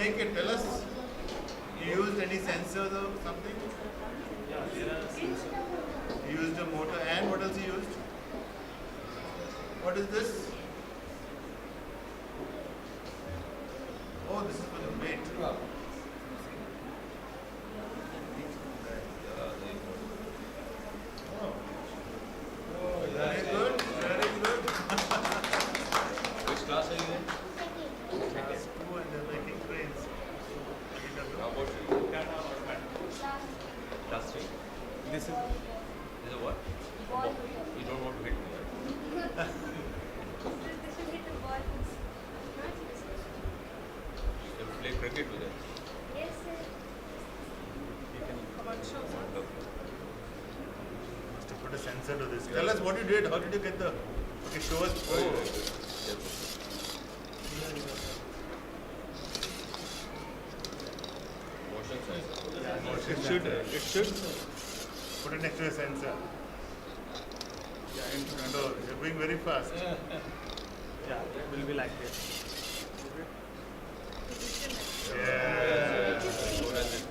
make it? Tell us. You used any sensors or something? Yeah, there are sensors. You used a motor and what else you used? What is this? Oh, this is for the weight. Oh, very good, very good. Which class are you in? Class 2 and they're making trains. How about you? Class 3? This is This is what? Ball. You don't want to hit me, right? This will hit the ball. You can play cricket with it. Yes, sir. Must have put a sensor to this. Tell us what you did. How did you get the? Okay, show us. Motion sensor. It should. It should. Put it next to a sensor. So you're going very fast. yeah, it will be like this. Yeah. So that it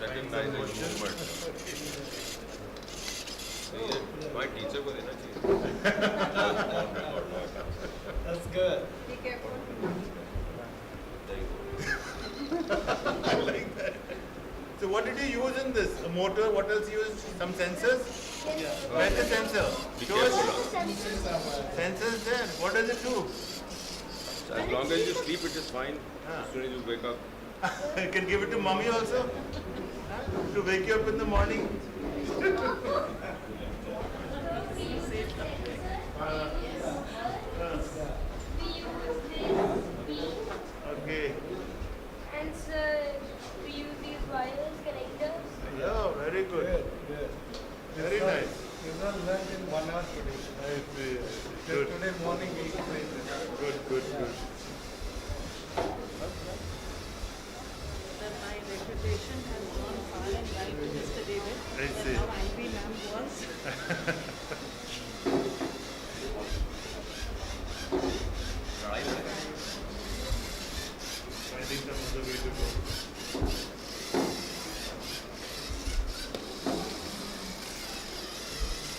recognizes movement. सही है my teacher को देना चाहिए That's good. Be careful. there you go I like that. So what did you use in this? A motor? What else you used? Some sensors? Yes. Where's the sensor? Be Show us. careful. Sensors there. What does it do? So as long as you sleep it is fine Ah. as soon as you wake up You can give it to mommy also? To wake you up in the morning? Okay. And sir, we use these wires, connectors. Yeah, very good. Good. Very nice. You not learned in 1 hour today. Good, Just today morning we explained it. good. That my reputation has gone far and wide to Mr. David. I That see. now IB ma'am was. Finding some other way to go.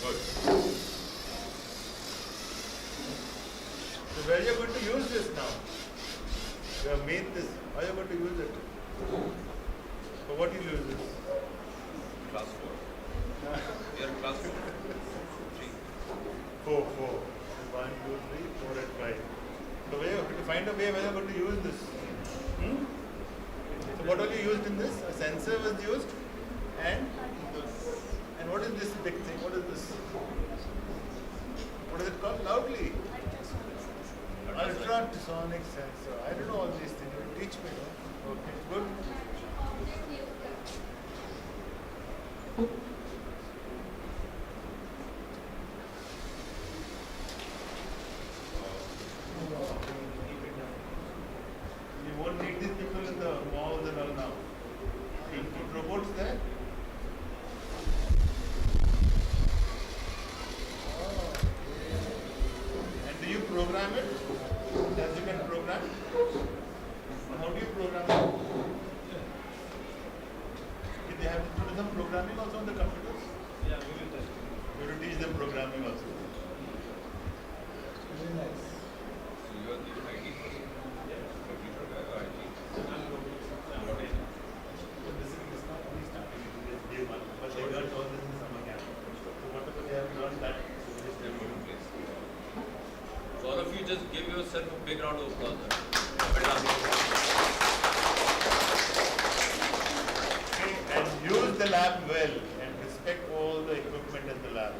good So where you are going to use this now? You have made this. How are you going to use it? For what you use this? class 4 you are in class 4 3 Four. 1, 2, 3, 4 and 5. So where you have to find a way where you are going to use this. So what all you used in this? A sensor was used and what is this big thing? What is this? What is it called? Loudly. Ultrasonic sensor. I don't know all these things. You teach me, no? Okay, good. You won't need these people in the malls and all now. You'll put robots there. And do you program it? As you can program? How do you program it? Did they have to do some programming also on the computers? Yeah, we will test. You have to teach them programming also. Very nice. so you are the IT person computer guy IT What is it? So this is not only starting, it is day one, but they learned all this in summer camp. So whatever they have learned that, so they just they're demo put in it. place so all of you just give yourself a big round of applause Okay, and use the lab well and respect all the equipment in the lab.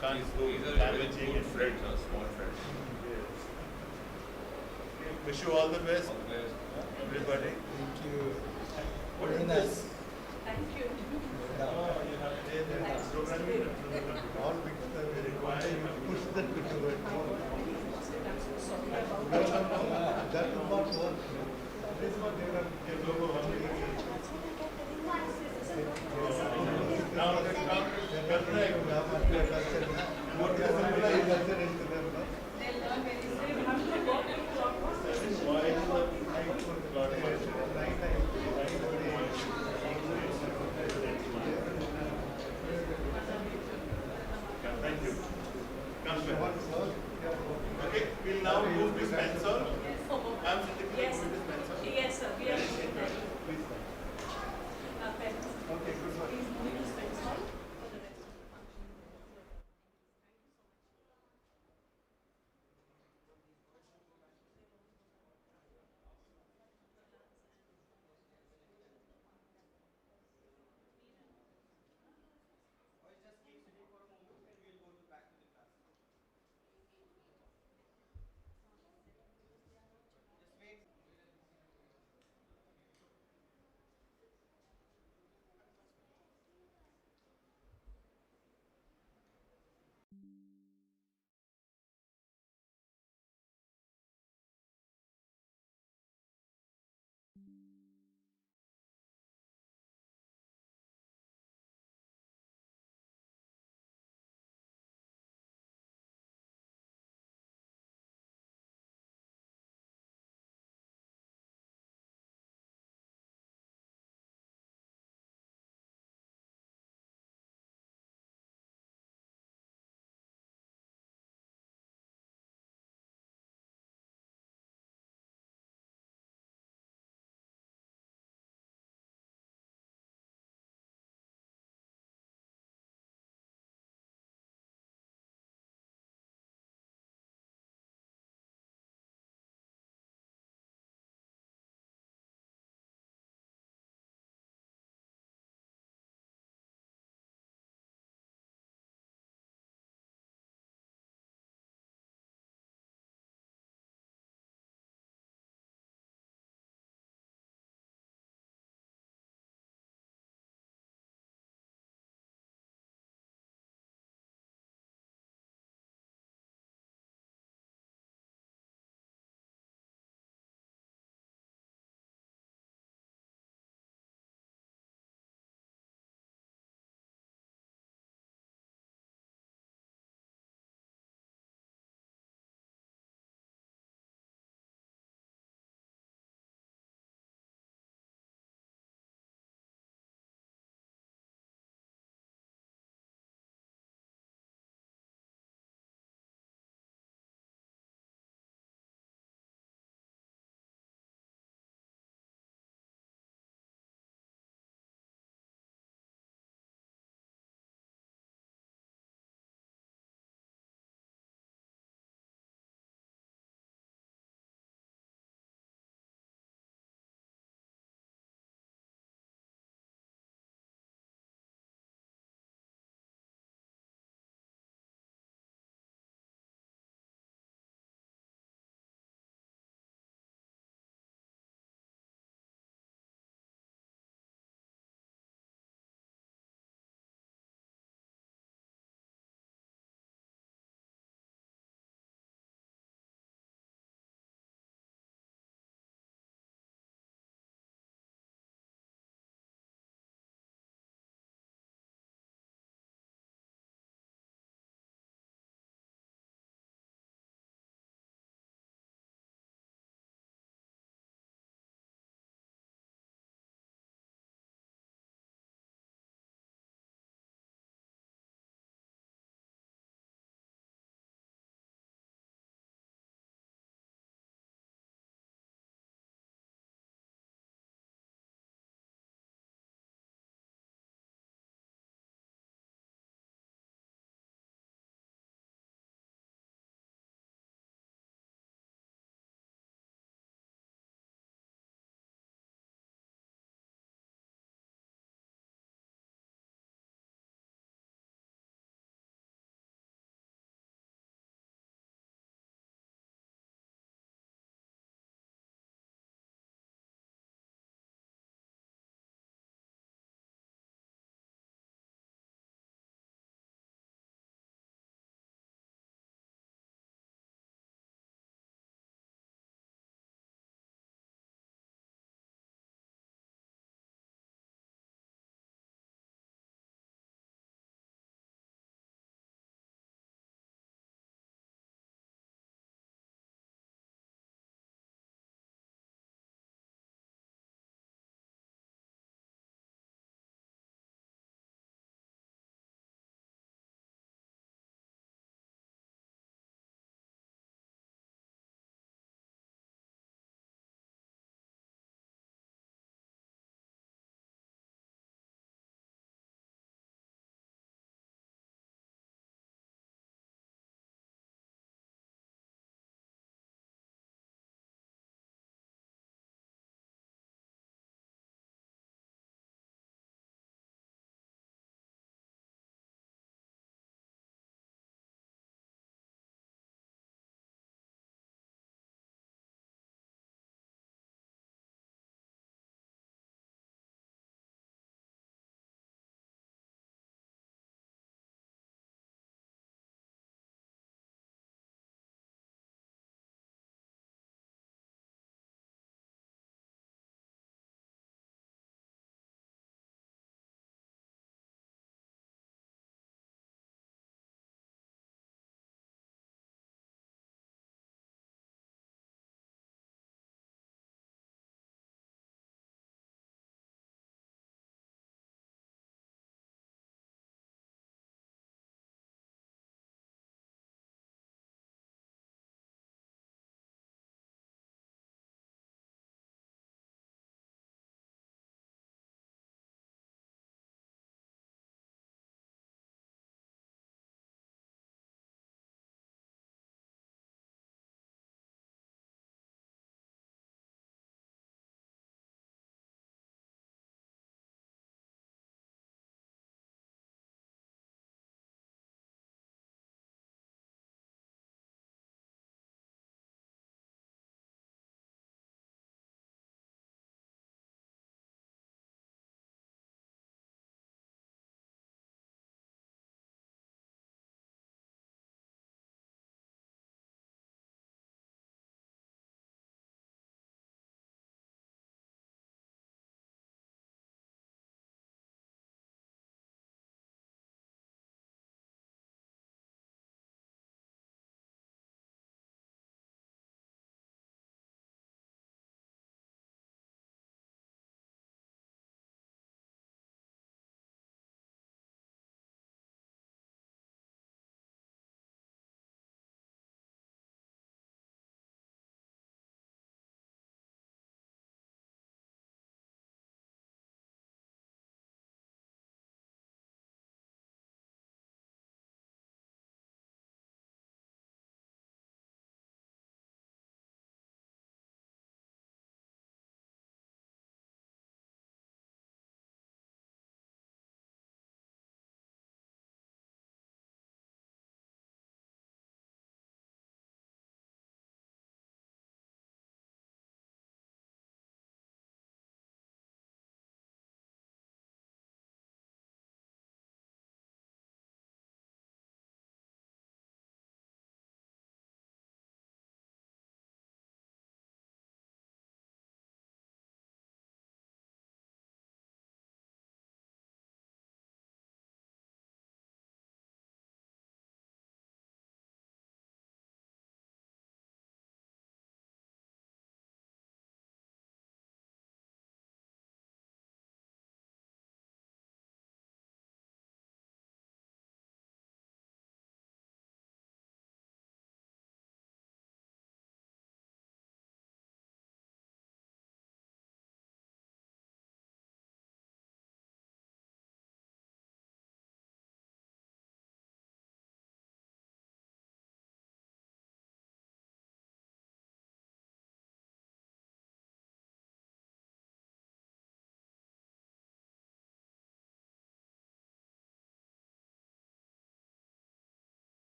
Can't go these are damaging good it. friends small friends Yes. Okay, wish you all the best, all the best. everybody. Thank you. What Very is nice. this? Thank you. Oh, you have the programming in front of the computer. All because they require you to push them to do it. That will not work. This is what they are. Your logo, how many is it? Now, correct. What is the symbol? They'll learn very soon. We have to go to clockwise. Why is the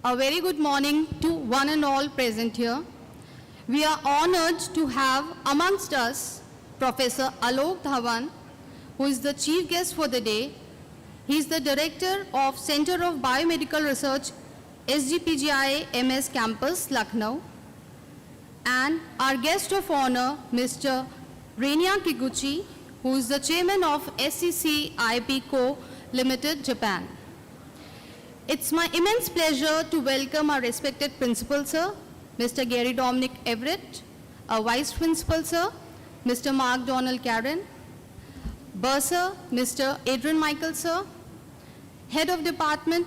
A very good morning to one and all present here. We are honored to have amongst us Professor Alok Dhawan, who is the chief guest for the day. He is the director of Center of Biomedical Research, SGPGI MS Campus, Lucknow. And our guest of honor, Mr. Renya Kikuchi, who is the chairman of SCC IP Co. Limited, Japan. It's my immense pleasure to welcome our respected principal, sir, Mr. Gary Dominic Everett, our vice principal, sir, Mr. Mark Donald Karen, Bursar, Mr. Adrian Michael, sir, head of department,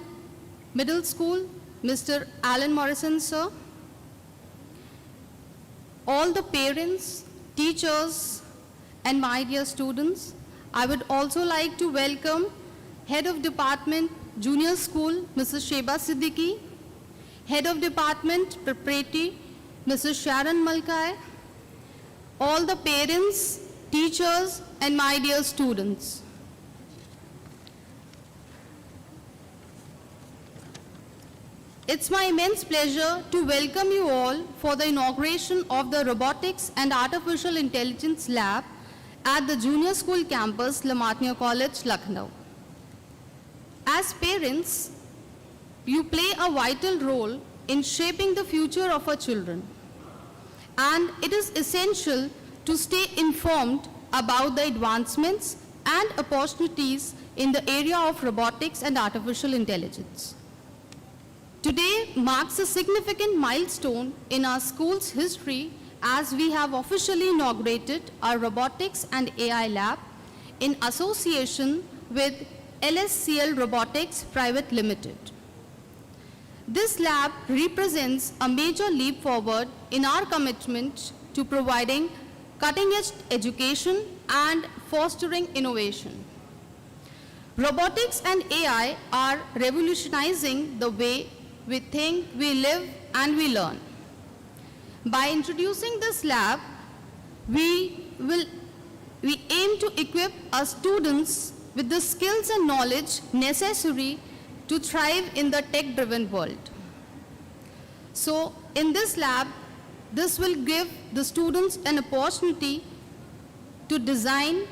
middle school, Mr. Alan Morrison, sir, all the parents, teachers, and my dear students. I would also like to welcome head of department, junior school, Mrs. Sheba Siddiqui, head of department, preparatory, Mrs. Sharon Malkai, all the parents, teachers, and my dear students. It's my immense pleasure to welcome you all for the inauguration of the Robotics and Artificial Intelligence Lab at the Junior School Campus, Lamatnia College, Lucknow. As parents, you play a vital role in shaping the future of our children. And it is essential to stay informed about the advancements and opportunities in the area of robotics and artificial intelligence. Today marks a significant milestone in our school's history as we have officially inaugurated our Robotics and AI Lab in association with LSCL Robotics Private Limited. This lab represents a major leap forward in our commitment to providing cutting-edge education and fostering innovation. Robotics and AI are revolutionizing the way we think, we live, and we learn. By introducing this lab, we aim to equip our students with the skills and knowledge necessary to thrive in the tech-driven world. So, in this lab, this will give the students an opportunity to design,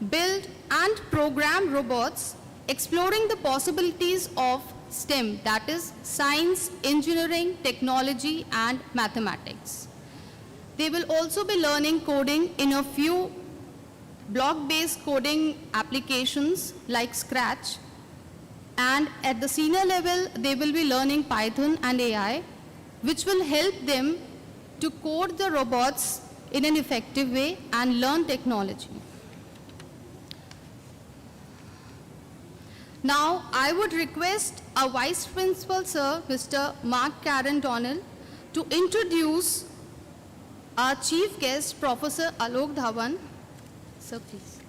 build, and program robots, exploring the possibilities of STEM, that is science, engineering, technology, and mathematics. They will also be learning coding in a few block-based coding applications like Scratch, and at the senior level, they will be learning Python and AI, which will help them to code the robots in an effective way and learn technology. Now, I would request our Vice Principal, Sir, Mr. Mark Karen Donald, to introduce our Chief Guest, Professor Alok Dhawan. Sir, please.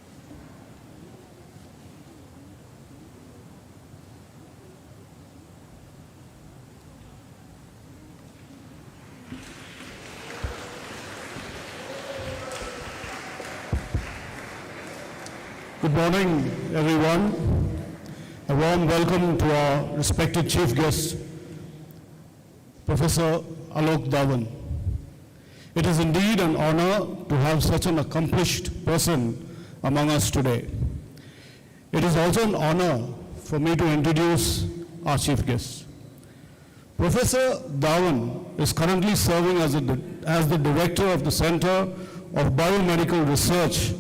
Good morning, everyone. A warm welcome to our respected chief guest, Professor Alok Dhawan. It is indeed an honor to have such an accomplished person among us today. It is also an honor for me to introduce our chief guest. Professor Dhawan is currently serving as the director of the Center of Biomedical Research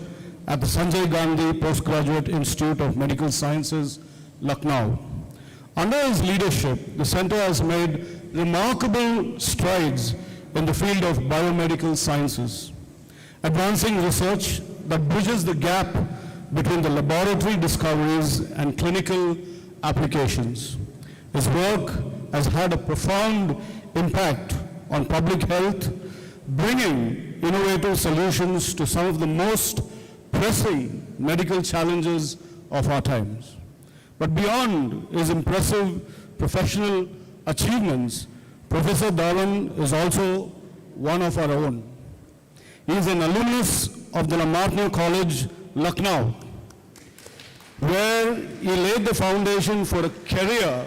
at the Sanjay Gandhi Postgraduate Institute of Medical Sciences, Lucknow. Under his leadership, the center has made remarkable strides in the field of biomedical sciences, advancing research that bridges the gap between the laboratory discoveries and clinical applications. His work has had a profound impact on public health, bringing innovative solutions to some of the most pressing medical challenges of our times. But beyond his impressive professional achievements, Professor Dhawan is also one of our own. He is an alumnus of the Lamatnia College, Lucknow, where he laid the foundation for a career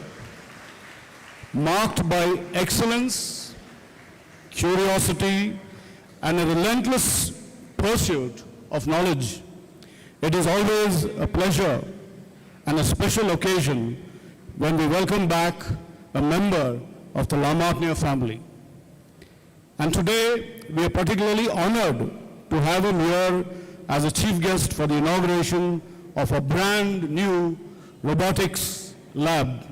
marked by excellence, curiosity, and a relentless pursuit of knowledge. It is always a pleasure and a special occasion when we welcome back a member of the Lamatnia family. And today, we are particularly honored to have him here as a chief guest for the inauguration of a brand new robotics lab.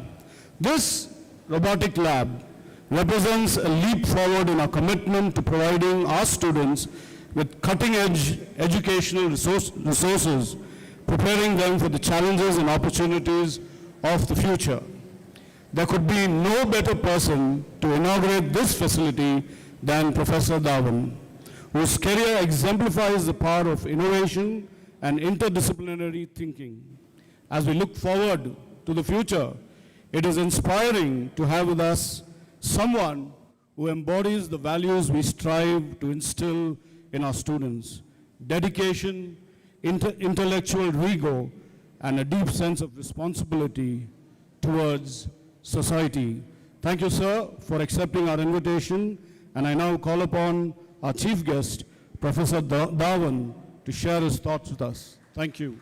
This robotic lab represents a leap forward in our commitment to providing our students with cutting-edge educational resources, preparing them for the challenges and opportunities of the future. There could be no better person to inaugurate this facility than Professor Dhawan, whose career exemplifies the power of innovation and interdisciplinary thinking. As we look forward to the future, it is inspiring to have with us someone who embodies the values we strive to instill in our students: dedication, intellectual rigor, and a deep sense of responsibility towards society. Thank you, sir, for accepting our invitation, and I now call upon our chief guest, Professor Dhawan, to share his thoughts with us. Thank you.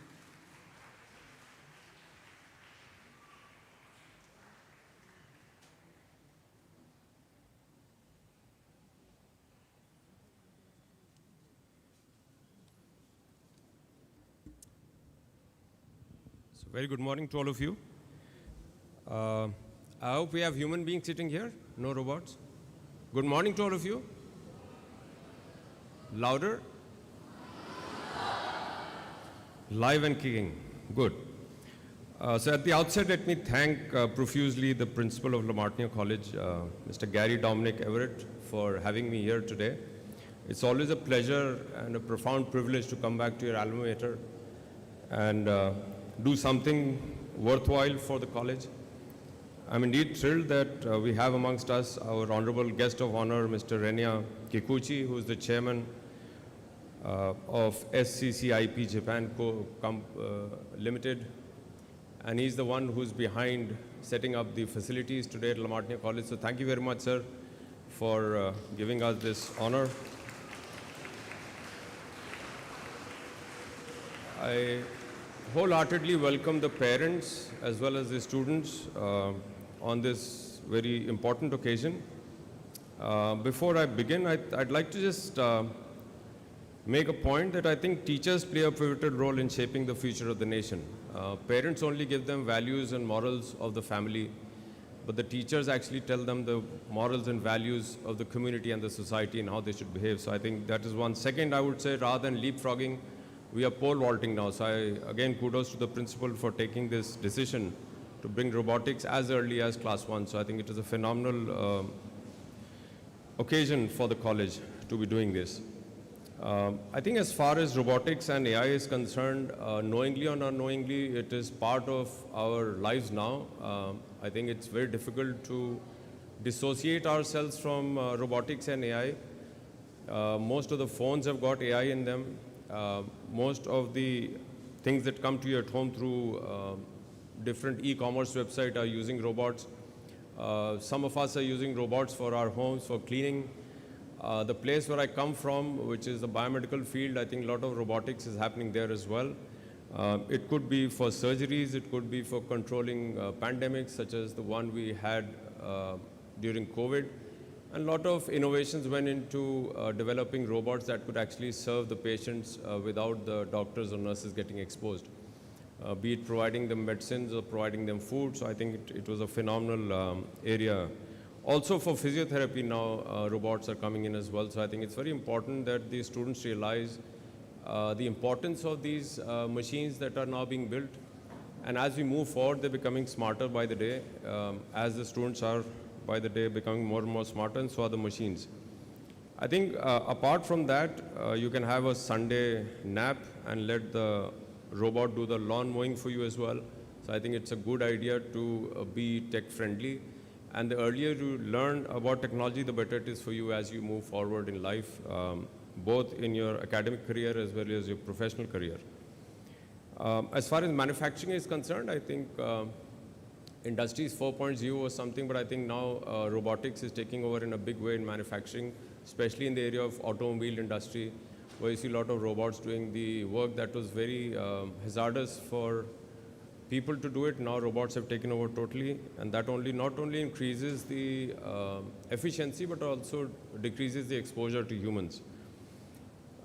Very good morning to all of you. I hope we have human beings sitting here, no robots. Good morning to all of you. Louder. Live and kicking. Good. So at the outset, let me thank profusely the principal of Lamatnia College, Mr. Gary Dominic Everett, for having me here today. It's always a pleasure and a profound privilege to come back to your alma mater and do something worthwhile for the college. I'm indeed thrilled that we have amongst us our honorable guest of honor, Mr. Renya Kikuchi, who is the chairman of SCCIP Japan Limited. And he's the one who's behind setting up the facilities today at Lamatnia College. So thank you very much, sir, for giving us this honor. I wholeheartedly welcome the parents as well as the students on this very important occasion. Before I begin, I'd like to just make a point that I think teachers play a pivotal role in shaping the future of the nation. Parents only give them values and morals of the family, but the teachers actually tell them the morals and values of the community and the society and how they should behave. So I think that is one. Second, I would say rather than leapfrogging, we are pole vaulting now. So again, kudos to the principal for taking this decision to bring robotics as early as class 1. So I think it is a phenomenal occasion for the college to be doing this. I think as far as robotics and AI is concerned, knowingly or unknowingly, it is part of our lives now. I think it's very difficult to dissociate ourselves from robotics and AI. Most of the phones have got AI in them. Most of the things that come to you at home through different e-commerce websites are using robots. Some of us are using robots for our homes, for cleaning. The place where I come from, which is the biomedical field, I think a lot of robotics is happening there as well. It could be for surgeries, it could be for controlling pandemics such as the one we had during COVID. And a lot of innovations went into developing robots that could actually serve the patients without the doctors or nurses getting exposed, be it providing them medicines or providing them food. So I think it was a phenomenal area. Also for physiotherapy now, robots are coming in as well. So I think it's very important that the students realize the importance of these machines that are now being built. And as we move forward, they're becoming smarter by the day, as the students are by the day becoming more and more smarter, and so are the machines. I think apart from that, you can have a Sunday nap and let the robot do the lawn mowing for you as well. So I think it's a good idea to be tech friendly. And the earlier you learn about technology, the better it is for you as you move forward in life, both in your academic career as well as your professional career. As far as manufacturing is concerned, I think Industries 4.0 was something, but I think now robotics is taking over in a big way in manufacturing, especially in the area of automobile industry, where you see a lot of robots doing the work that was very hazardous for people to do it. Now robots have taken over totally, and that not only increases the efficiency, but also decreases the exposure to humans.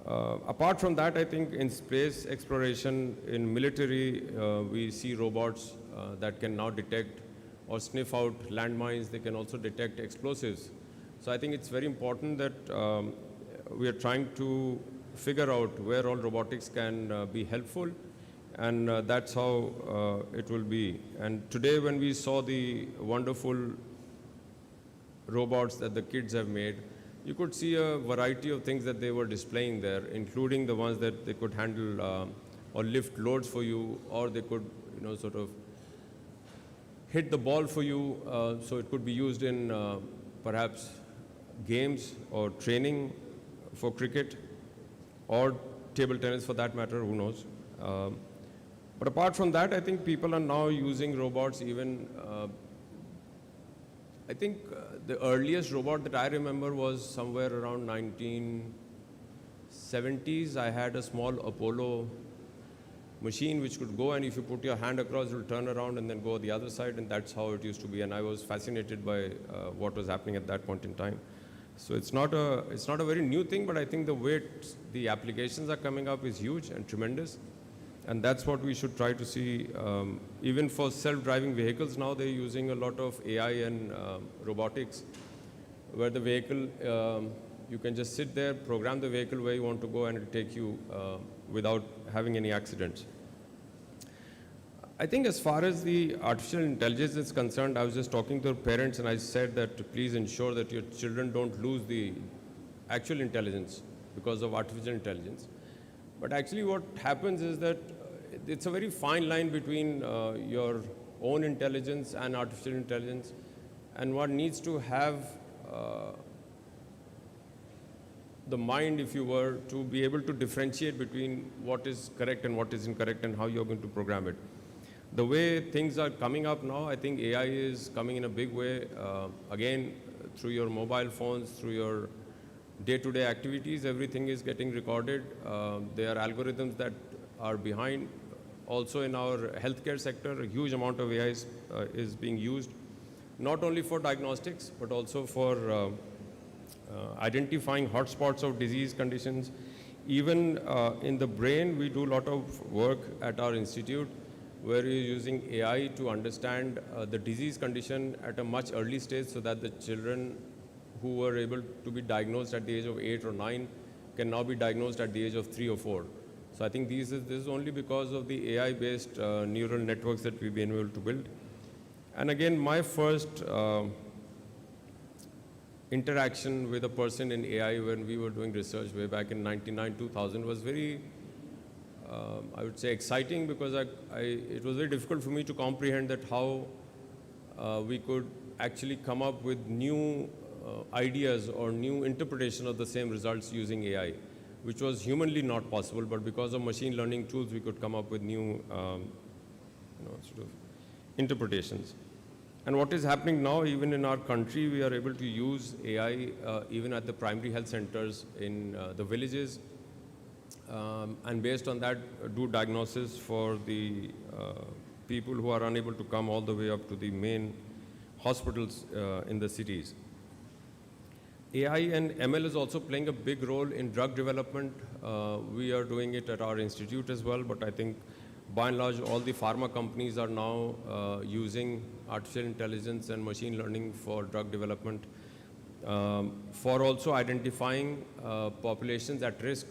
Apart from that, I think in space exploration, in military, we see robots that can now detect or sniff out landmines. They can also detect explosives. So I think it's very important that we are trying to figure out where all robotics can be helpful, and that's how it will be. And today when we saw the wonderful robots that the kids have made, you could see a variety of things that they were displaying there, including the ones that they could handle or lift loads for you, or they could, sort of hit the ball for you. So it could be used in perhaps games or training for cricket or table tennis for that matter, who knows. But apart from that, I think people are now using robots even. I think the earliest robot that I remember was somewhere around 1970s. I had a small Apollo machine which could go, and if you put your hand across, it will turn around and then go the other side, and that's how it used to be. And I was fascinated by what was happening at that point in time. So it's not a very new thing, but I think the way the applications are coming up is huge and tremendous. And that's what we should try to see. Even for self-driving vehicles now, they're using a lot of AI and robotics, where the vehicle, you can just sit there, program the vehicle where you want to go, and it'll take you without having any accidents. I think as far as the artificial intelligence is concerned, I was just talking to parents and I said that please ensure that your children don't lose the actual intelligence because of artificial intelligence. But actually what happens is that it's a very fine line between your own intelligence and artificial intelligence, and one needs to have the mind, if you were, to be able to differentiate between what is correct and what is incorrect and how you're going to program it. The way things are coming up now, I think AI is coming in a big way, again, through your mobile phones, through your day-to-day activities, everything is getting recorded. There are algorithms that are behind. Also in our healthcare sector, a huge amount of AI is being used, not only for diagnostics, but also for identifying hotspots of disease conditions. Even in the brain, we do a lot of work at our institute where we're using AI to understand the disease condition at a much early stage, so that the children who were able to be diagnosed at the age of 8 or 9 can now be diagnosed at the age of 3 or 4. So I think this is only because of the AI-based neural networks that we've been able to build. And again, my first interaction with a person in AI when we were doing research way back in 99, 2000 was very, I would say, exciting, because it was very difficult for me to comprehend that how we could actually come up with new ideas or new interpretation of the same results using AI, which was humanly not possible, but because of machine learning tools, we could come up with new sort of interpretations. And what is happening now, even in our country, we are able to use AI even at the primary health centers in the villages, and based on that, do diagnosis for the people who are unable to come all the way up to the main hospitals in the cities. AI and ML is also playing a big role in drug development. We are doing it at our institute as well, but I think by and large all the pharma companies are now using artificial intelligence and machine learning for drug development, for also identifying populations at risk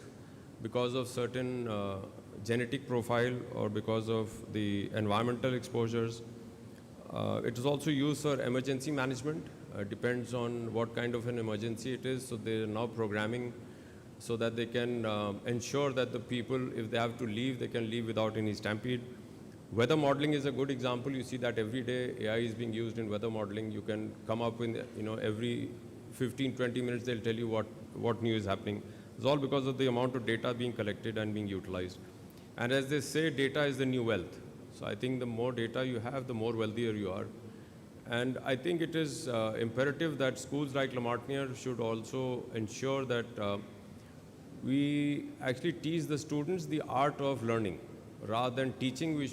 because of certain genetic profile or because of the environmental exposures. It is also used for emergency management. Depends on what kind of an emergency it is. So they are now programming so that they can ensure that the people, if they have to leave, they can leave without any stampede. Weather modeling is a good example. You see that every day AI is being used in weather modeling. You can come up with, every 15, 20 minutes they'll tell you what new is happening. It's all because of the amount of data being collected and being utilized. And as they say, data is the new wealth. So I think the more data you have, the more wealthier you are. And I think it is imperative that schools like Lamartine should also ensure that we actually teach the students the art of learning. Rather than teaching, we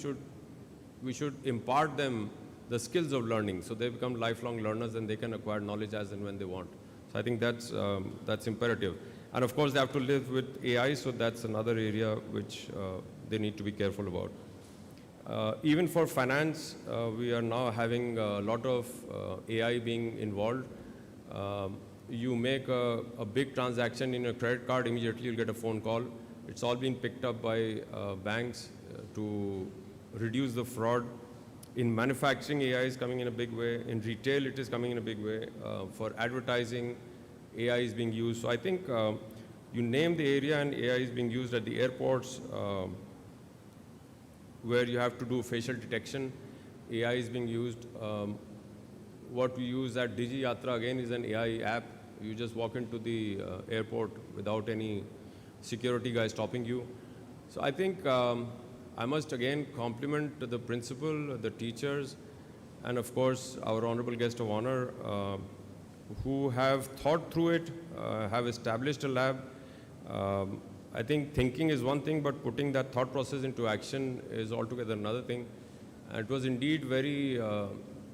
should impart them the skills of learning, so they become lifelong learners and they can acquire knowledge as and when they want. So I think that's imperative. And of course, they have to live with AI, so that's another area which they need to be careful about. Even for finance, we are now having a lot of AI being involved. You make a big transaction in your credit card, immediately you'll get a phone call. It's all being picked up by banks to reduce the fraud. In manufacturing, AI is coming in a big way. In retail, it is coming in a big way. For advertising, AI is being used. So I think you name the area and AI is being used at the airports where you have to do facial detection. AI is being used. What we use at Digi Yatra again is an AI app. You just walk into the airport without any security guy stopping you. So I think I must again compliment the principal, the teachers, and of course our honorable guest of honor who have thought through it, have established a lab. I think thinking is one thing, but putting that thought process into action is altogether another thing. And it was indeed very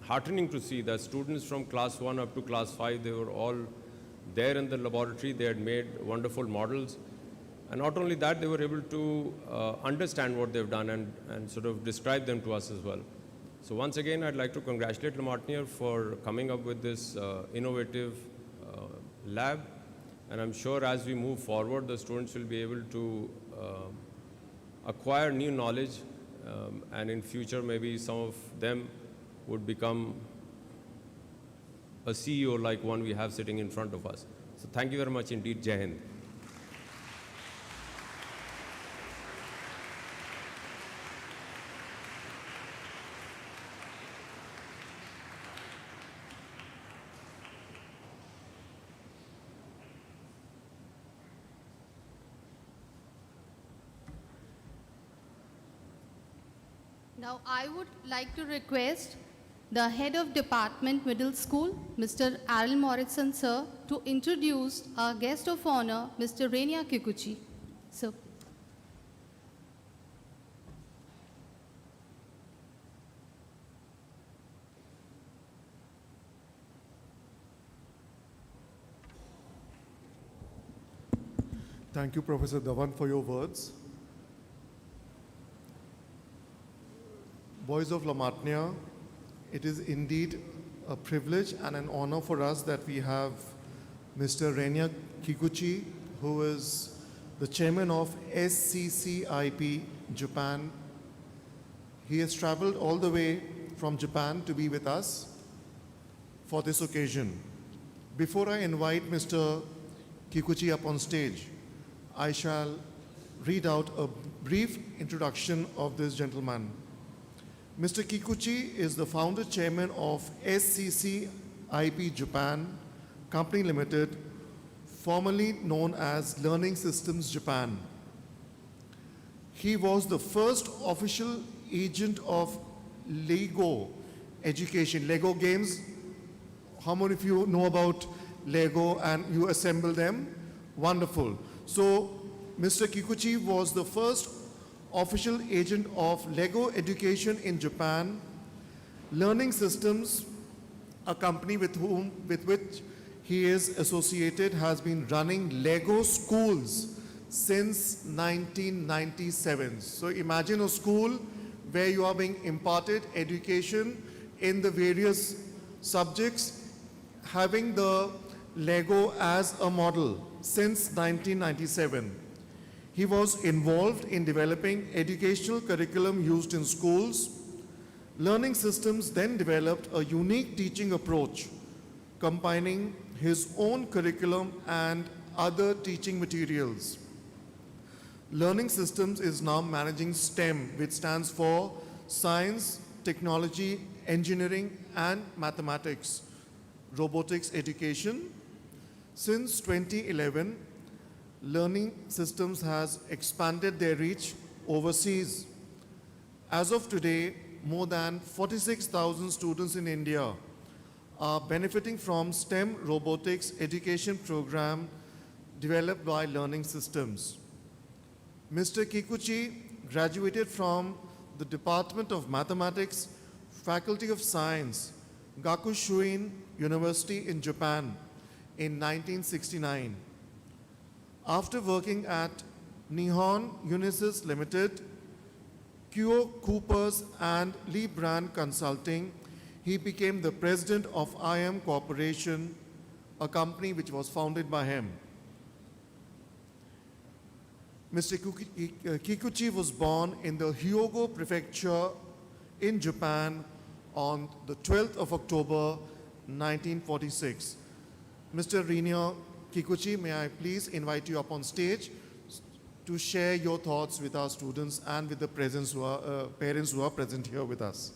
heartening to see that students from class 1 up to class 5, they were all there in the laboratory. They had made wonderful models. And not only that, they were able to understand what they've done and sort of describe them to us as well. So once again, I'd like to congratulate Lamartine for coming up with this innovative lab. And I'm sure as we move forward, the students will be able to acquire new knowledge. And in future, maybe some of them would become a CEO like one we have sitting in front of us. So thank you very much indeed. Jai Hind. Now, I would like to request the head of department middle school, Mr. Aril Morrison, sir, to introduce our guest of honor, Mr. Renya Kikuchi. Sir. Thank you, Professor Dhawan, for your words. Boys of Lamartine, it is indeed a privilege and an honor for us that we have Mr. Renya Kikuchi, who is the chairman of SCCIP Japan. He has traveled all the way from Japan to be with us for this occasion. Before I invite Mr. Kikuchi up on stage, I shall read out a brief introduction of this gentleman. Mr. Kikuchi is the founder chairman of SCCIP Japan Company Limited, formerly known as Learning Systems Japan. He was the first official agent of Lego education. Lego games, how many of you know about Lego and you assemble them? Wonderful. So Mr. Kikuchi was the first official agent of Lego education in Japan. Learning Systems, a company with which he is associated, has been running Lego schools since 1997. So imagine a school where you are being imparted education in the various subjects, having the Lego as a model since 1997. He was involved in developing educational curriculum used in schools. Learning Systems then developed a unique teaching approach, combining his own curriculum and other teaching materials. Learning Systems is now managing STEM, which stands for Science, Technology, Engineering, and Mathematics, Robotics education. Since 2011, Learning Systems has expanded their reach overseas As of today, more than 46,000 students in India are benefiting from STEM robotics education program developed by Learning Systems. Mr. Kikuchi graduated from the Department of Mathematics, Faculty of Science, Gakushuin University in Japan in 1969. After working at Nihon Unisys Limited, Kyo Coopers and Lee Brand Consulting, he became the president of IM Corporation, a company which was founded by him. Mr. Kikuchi was born in the Hyogo Prefecture in Japan on the 12th of October 1946. Mr. Renya Kikuchi, may I please invite you up on stage to share your thoughts with our students and with the parents who are present here with us.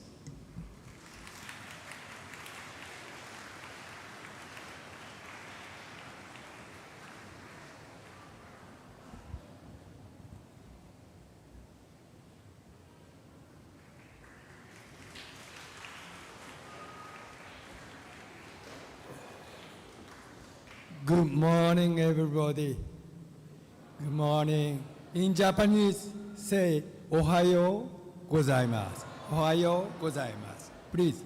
Good morning, everybody. Good morning. In Japanese, say Ohayo gozaimasu. Ohayo gozaimasu. Please.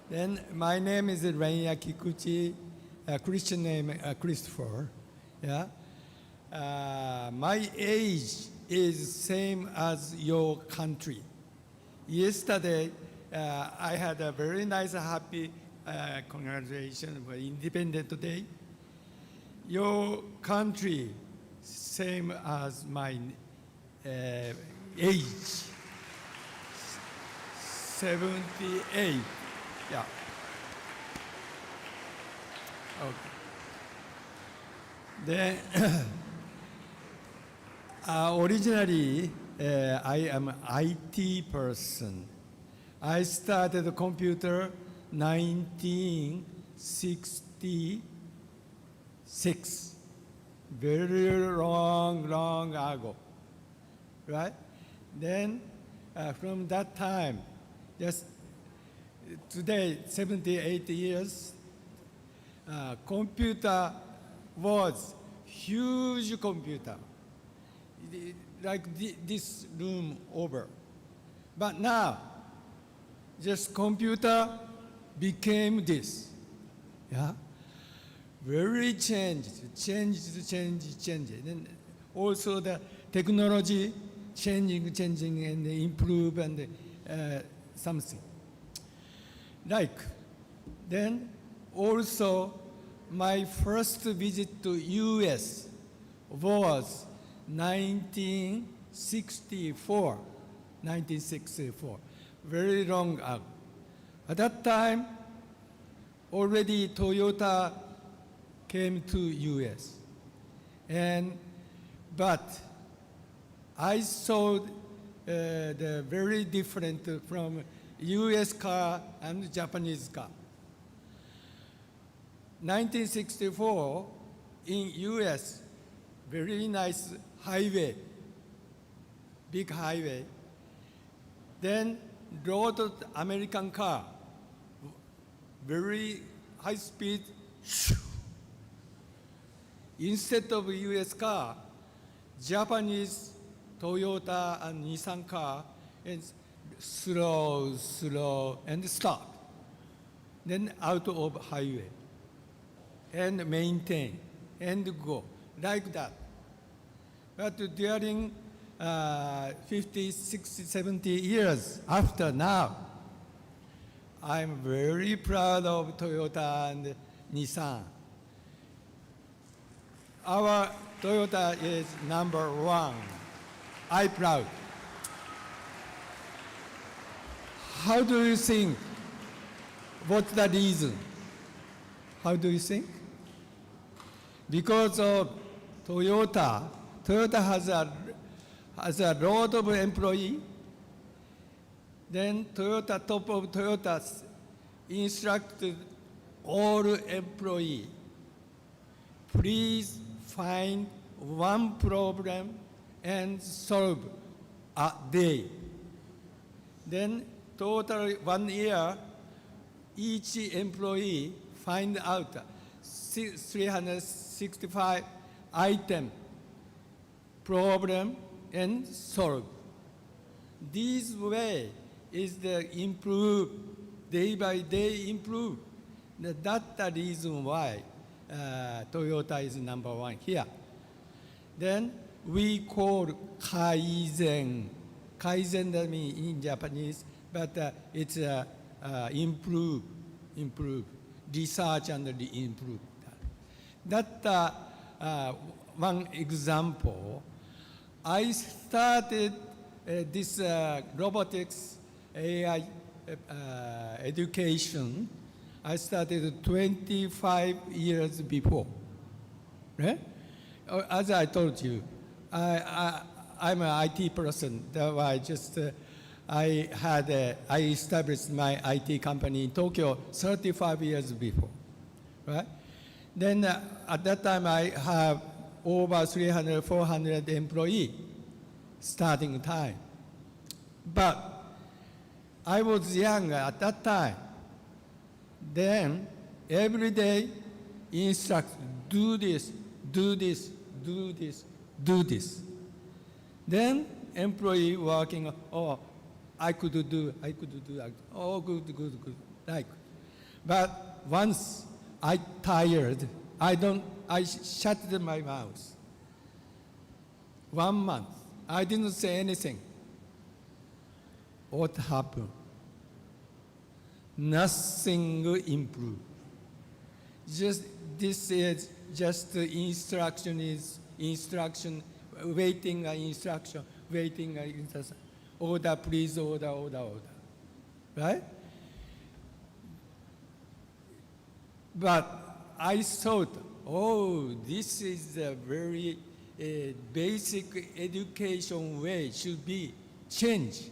Then my name is Renya Kikuchi, Christian name Christopher. Yeah. My age is same as your country. Yesterday, I had a very nice, happy congratulations for Independence Day. Your country, same as my age, 78. Yeah. Okay. Then, originally, I am an IT person. I started the computer 1966, very long ago, right? Then, from that time, just today, 78 years, computer was huge computer, like this room over. But now, just computer became this, yeah? Very changed. And also the technology changing and improve and something. Like, then also my first visit to US was 1964, very long ago. At that time, already Toyota came to US. But I saw the very different from US car and Japanese car. 1964 in US, very nice highway, big highway. Then road American car, very high speed. Instead of US car, Japanese Toyota and Nissan car is slow and stop. Then out of highway and maintain and go like that. But during 50, 60, 70 years after now, I'm very proud of Toyota and Nissan. Our Toyota is #1. I'm proud. How do you think? What's the reason? How do you think? Because of Toyota. Toyota has a lot of employees. Then Toyota, top of Toyota's instructed all employees, please find one problem and solve a day. Then total 1 year, each employee find out 365 item problem and solve. This way is the improve, day by day improve. That's the reason why Toyota is number one here. Then we call Kaizen. Kaizen that means in Japanese, but it's improve, research and improve. That's one example. I started this robotics AI education. I started 25 years before. Right? As I told you, I'm an IT person. That's why I established my IT company in Tokyo 35 years before, right? Then at that time I have over 300, 400 employees starting time. But I was young at that time. Then every day instruct, do this, do this, do this, do this. Then employee working, oh, I could do, oh, good, like. But once I tired, I shut my mouth. 1 month, I didn't say anything. What happened? Nothing improved. This is just instruction, waiting instruction, order, please, order. Right? But I thought, oh, this is a very basic education way should be changed.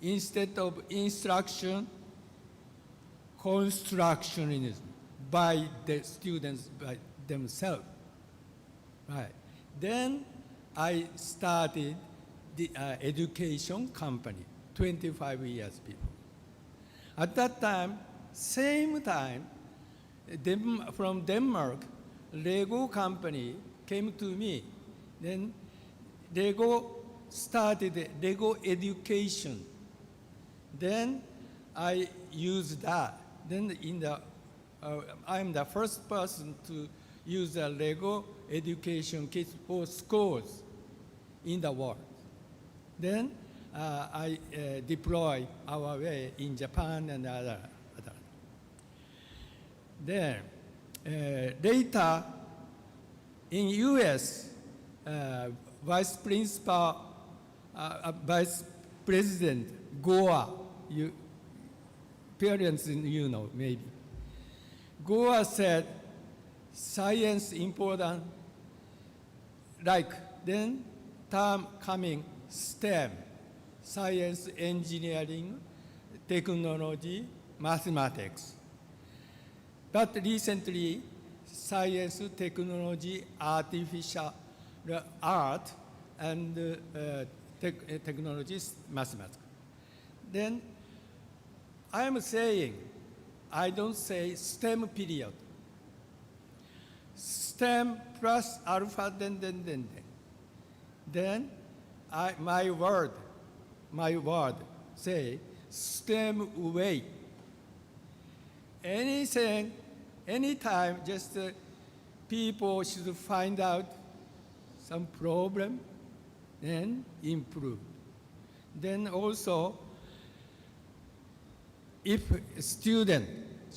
Instead of instruction, constructionism by the students by themselves. Right. Then I started the education company 25 years before. At that time, same time, from Denmark, Lego company came to me. Then Lego started Lego education. Then I used that. Then I'm the first person to use a Lego education kit for schools in the world. Then I deploy our way in Japan and other. Then later in U.S., Vice President Gore, parents maybe. Gore said, science important, like then term coming STEM, science, engineering, technology, mathematics. But recently, science, technology, artificial art, and technologies, mathematics. Then I am saying, I don't say STEM period. STEM plus alpha, then. Then my word say STEM way. Anything, anytime, just people should find out some problem and improve. Then also, if a student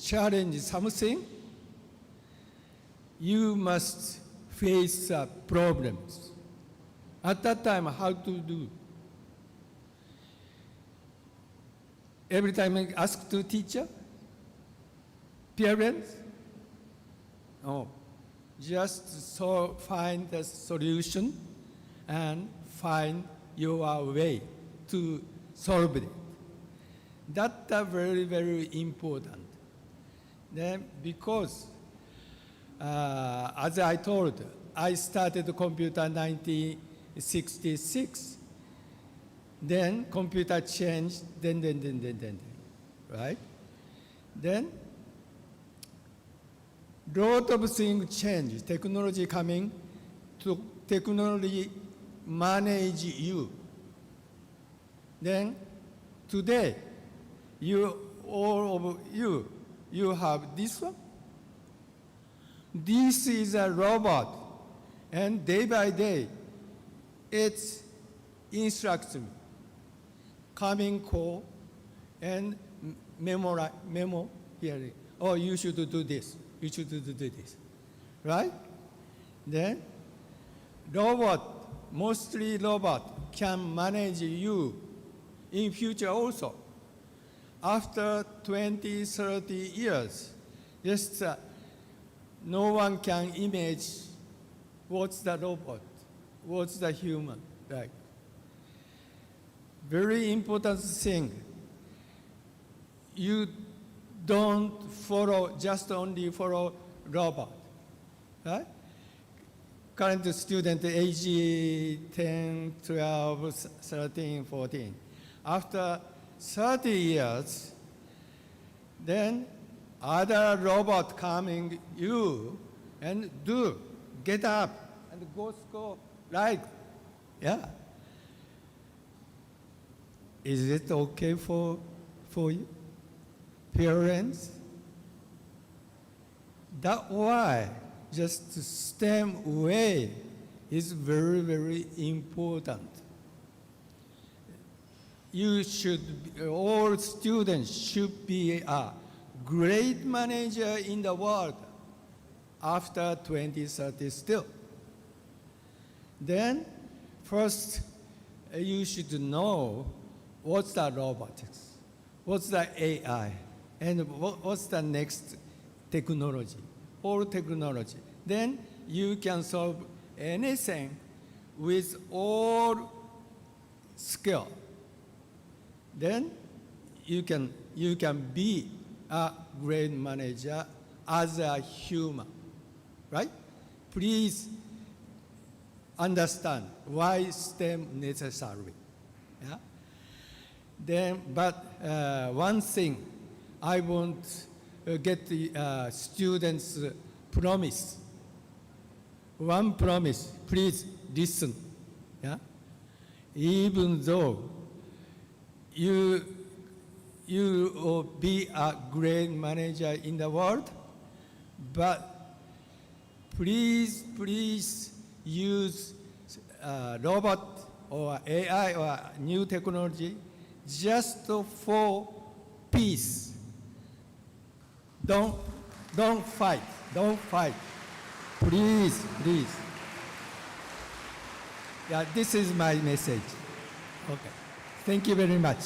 challenges something, you must face problems. At that time, how to do? Every time I ask to teacher, parents, no, just find the solution and find your way to solve it. That's very, very important. Then because, as I told, I started computer 1966. then computer change, then, right? Then, lot of things change, technology coming to technology manage you. Then, today, all of you have this one. This is a robot, and day by day, it's instructs me, coming call, and memo here. Oh, you should do this. You should do this, right? Then, mostly robot can manage you in future also. After 20, 30 years, just no one can image what's the robot, what's the human, right? Very important thing, you don't just only follow robot, right? Current student age 10, 12, 13, 14. After 30 years, then other robot coming you and get up and go right. Yeah. Is it okay for you? Parents? That's why just STEM way is very, very important. All students should be a great manager in the world after 2030 still. Then, first, you should know what's the robotics, what's the AI, and what's the next technology, all technology. Then you can solve anything with all skill. Then you can be a great manager as a human, right? Please understand why STEM necessary. Yeah? Then, but one thing I want get the students' promise. One promise, please listen. Yeah? Even though you will be a great manager in the world, but please use robot or AI or new technology just for peace. Don't fight. Please. Yeah, this is my message. Okay. Thank you very much.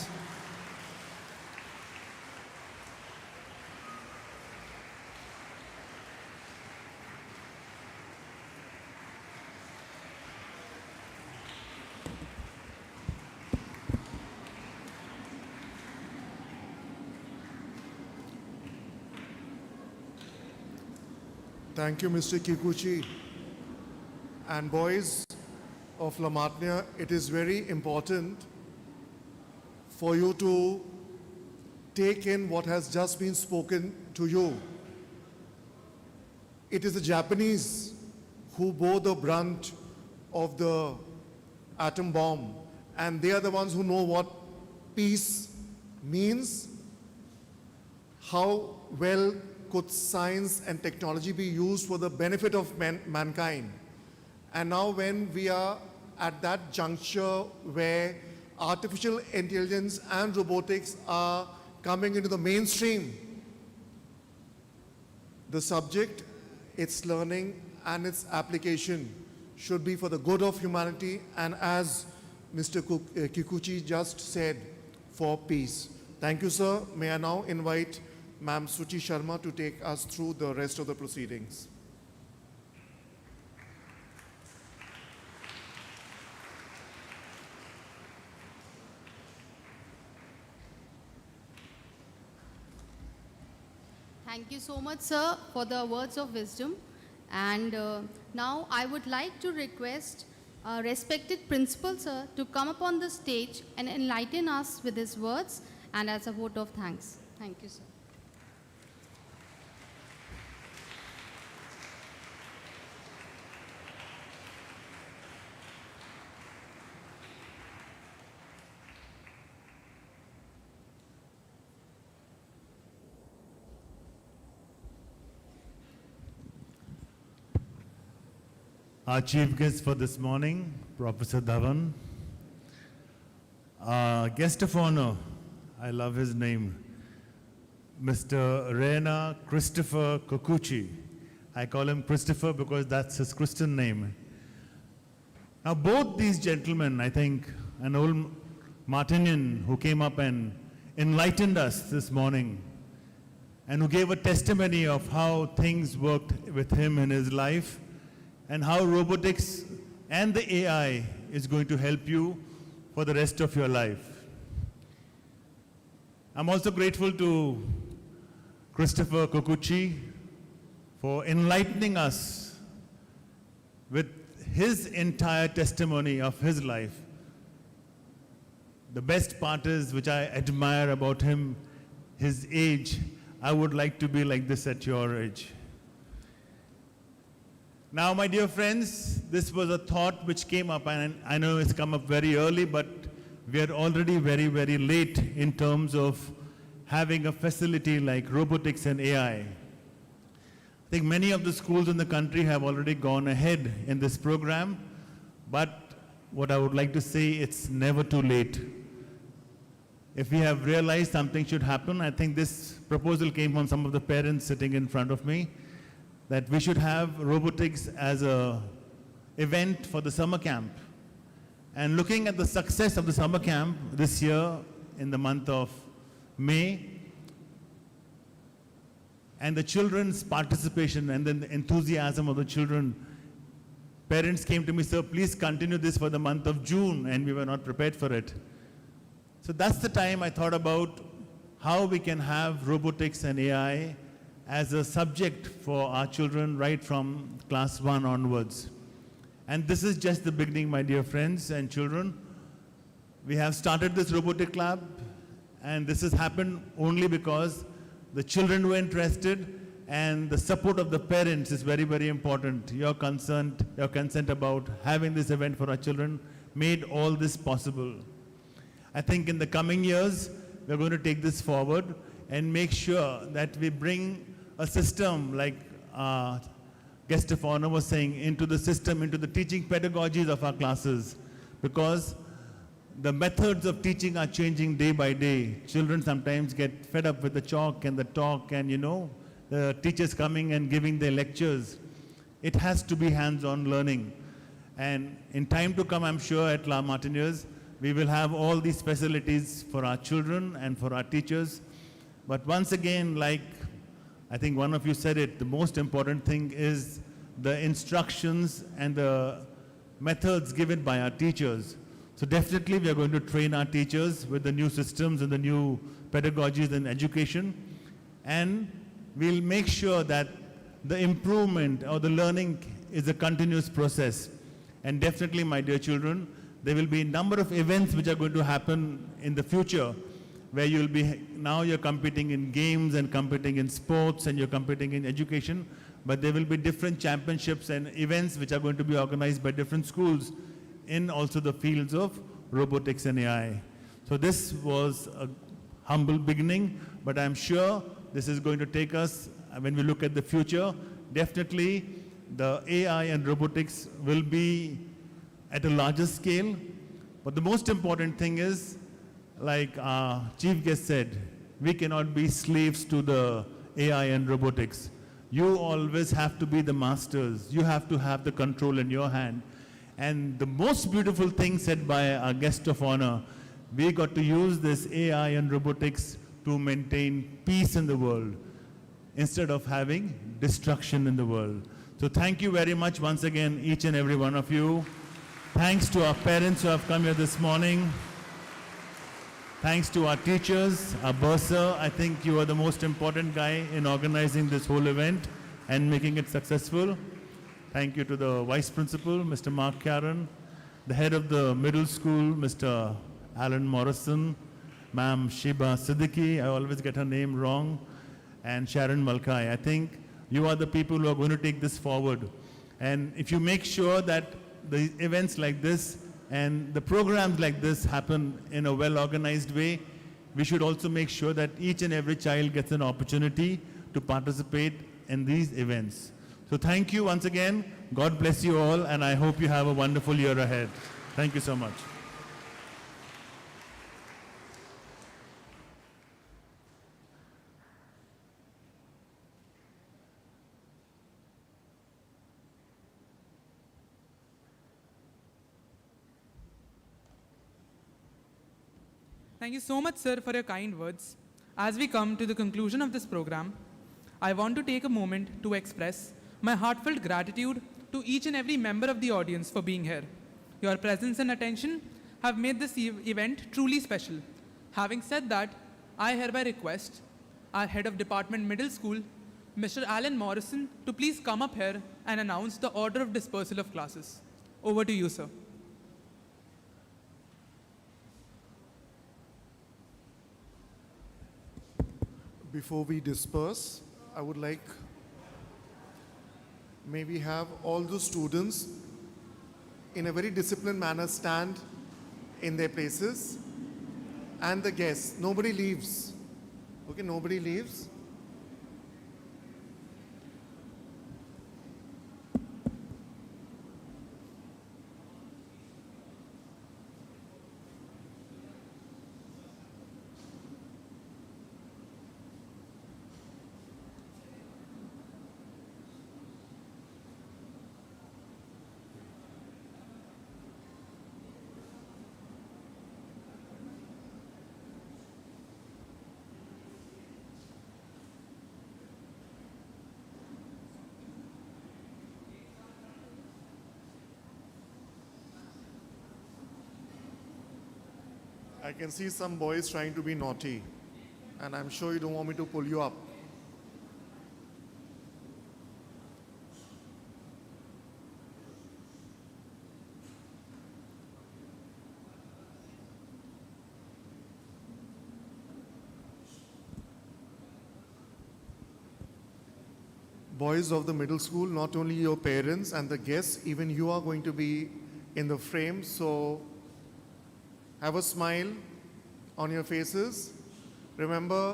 Thank you, Mr. Kikuchi. And boys of Lamatnia, it is very important for you to take in what has just been spoken to you. It is the Japanese who bore the brunt of the atom bomb, and they are the ones who know what peace means, how well could science and technology be used for the benefit of mankind. And now when we are at that juncture where artificial intelligence and robotics are coming into the mainstream, the subject, its learning and its application should be for the good of humanity, and as Mr. Kikuchi just said, for peace. Thank you, sir. May I now invite Ma'am Suchi Sharma to take us through the rest of the proceedings. Thank you so much, sir, for the words of wisdom. And now I would like to request respected principal sir to come up on the stage and enlighten us with his words and as a vote of thanks. Thank you, sir. Our chief guest for this morning, Professor Dhawan. Our guest of honor, I love his name, Mr. Renya Christopher Kikuchi. I call him Christopher because that's his Christian name. Now both these gentlemen, I think, an old Martinian who came up and enlightened us this morning and who gave a testimony of how things worked with him in his life and how robotics and the AI is going to help you for the rest of your life. I'm also grateful to Christopher Kikuchi for enlightening us with his entire testimony of his life. The best part is, which I admire about him, his age. I would like to be like this at your age. Now, my dear friends, this was a thought which came up, and I know it's come up very early, but we are already very, very late in terms of having a facility like robotics and AI. I think many of the schools in the country have already gone ahead in this program, but what I would like to say, it's never too late. If we have realized something should happen, I think this proposal came from some of the parents sitting in front of me, that we should have robotics as an event for the summer camp. And looking at the success of the summer camp this year in the month of May, and the children's participation and then the enthusiasm of the children, parents came to me, sir, please continue this for the month of June, and we were not prepared for it. So that's the time I thought about how we can have robotics and AI as a subject for our children right from class 1 onwards. And this is just the beginning, my dear friends and children. We have started this robotic lab, and this has happened only because the children were interested, and the support of the parents is very, very important. Your consent about having this event for our children made all this possible. I think in the coming years, we're going to take this forward and make sure that we bring a system like guest of honor was saying, into the system, into the teaching pedagogies of our classes, because the methods of teaching are changing day by day. Children sometimes get fed up with the chalk and the talk and, the teachers coming and giving their lectures. It has to be hands-on learning. And in time to come, I'm sure at La Martiniers, we will have all these facilities for our children and for our teachers. But once again, like I think one of you said it, the most important thing is the instructions and the methods given by our teachers. So definitely we are going to train our teachers with the new systems and the new pedagogies in education. And we'll make sure that the improvement or the learning is a continuous process. And definitely, my dear children, there will be a number of events which are going to happen in the future where you'll be, now you're competing in games and competing in sports and you're competing in education, but there will be different championships and events which are going to be organized by different schools in also the fields of robotics and AI. So this was a humble beginning, but I'm sure this is going to take us, when we look at the future, definitely the AI and robotics will be at a larger scale. But the most important thing is, like our chief guest said, we cannot be slaves to the AI and robotics. You always have to be the masters. You have to have the control in your hand. And the most beautiful thing said by our guest of honor, we got to use this AI and robotics to maintain peace in the world instead of having destruction in the world. So thank you very much once again, each and every one of you. Thanks to our parents who have come here this morning. Thanks to our teachers, our bursar. I think you are the most important guy in organizing this whole event and making it successful. Thank you to the Vice Principal, Mr. Mark Karen, the head of the middle school, Mr. Alan Morrison, Ma'am Shiba Siddiqui, I always get her name wrong, and Sharon Malkai. I think you are the people who are going to take this forward. And if you make sure that the events like this and the programs like this happen in a well-organized way, we should also make sure that each and every child gets an opportunity to participate in these events. So thank you once again. God bless you all, and I hope you have a wonderful year ahead. Thank you so much. Thank you so much, sir, for your kind words. As we come to the conclusion of this program, I want to take a moment to express my heartfelt gratitude to each and every member of the audience for being here. Your presence and attention have made this event truly special. Having said that, I hereby request our head of department middle school, Mr. Alan Morrison, to please come up here and announce the order of dispersal of classes. Over to you, sir. Before we disperse, I would like maybe have all the students in a very disciplined manner stand in their places, and the guests, nobody leaves. Okay, nobody leaves. I can see some boys trying to be naughty, and I'm sure you don't want me to pull you up. Boys of the middle school, not only your parents and the guests, even you are going to be in the frame, so have a smile on your faces. Remember,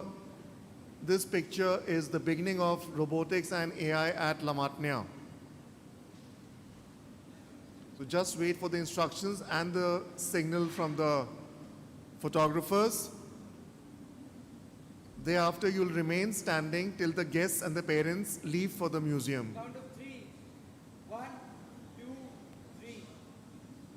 this picture is the beginning of robotics and AI at La Matnia. So just wait for the instructions and the signal from the photographers. Thereafter, you'll remain standing till the guests and the parents leave for the museum. Count of 3. 1,